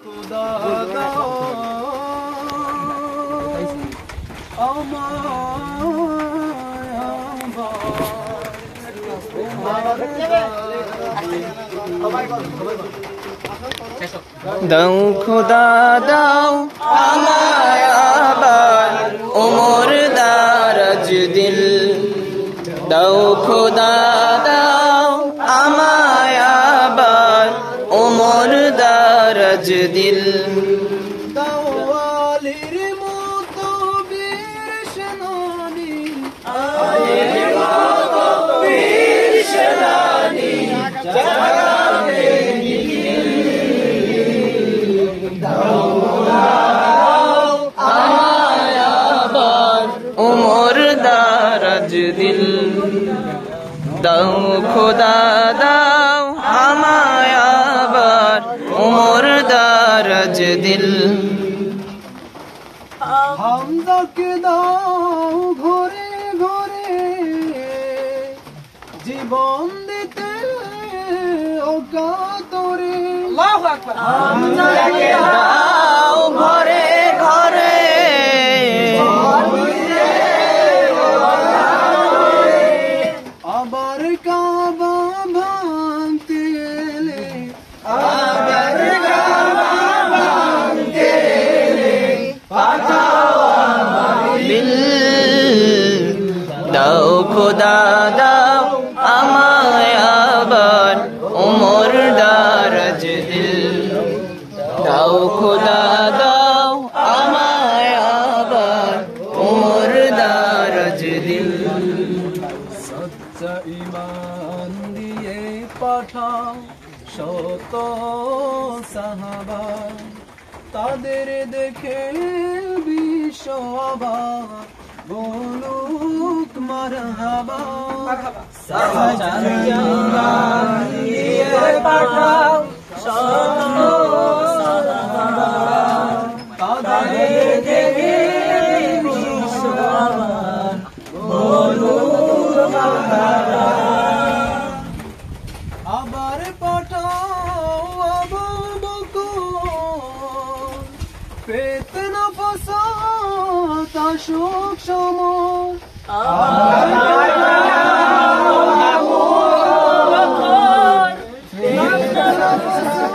খুদা দাও দাও খুদা দাও আমায় আবার ওমর দারাজ দিল দাও খুদা দাও আমায় আবার ওমর দারাজ দিল দাও আলীর মতো বীর সেনানী আলীর মতো বীর সেনানী জাগাবে নিখিল দাও আমায় আবার ওমর দারাজ দিল দাও খুদা দাও আমায় আবার ওমর দারাজ দিল হামদাকে দাও ঘরে ঘরে জীবন দিতে অকাতরে আল্লাহু আকবার হামদাকে দাও ঘরে ঘরে আবার কাবা ভাঙতে এলে আবার কাবা ভাঙতে এলে দিল দাও খুদা দাও আমায় আবার ওমর দারাজ দিল দাও খুদা দাও আমায় আবার ওমর দারাজ দিল সচ্চা ঈমান দিয়ে পাঠাও শত সাহাবা তাদের দেখে বিশ্ব অবাক বলুক মারহাবা সচ্চা ঈমান দিয়ে পাঠাও শত সাহাবা তাদের দেখে বিশ্ব অবাক বলুক মারহাবা আবার পাঠাও আবু বকর ফিতনা ফাসাদ আশুক সমর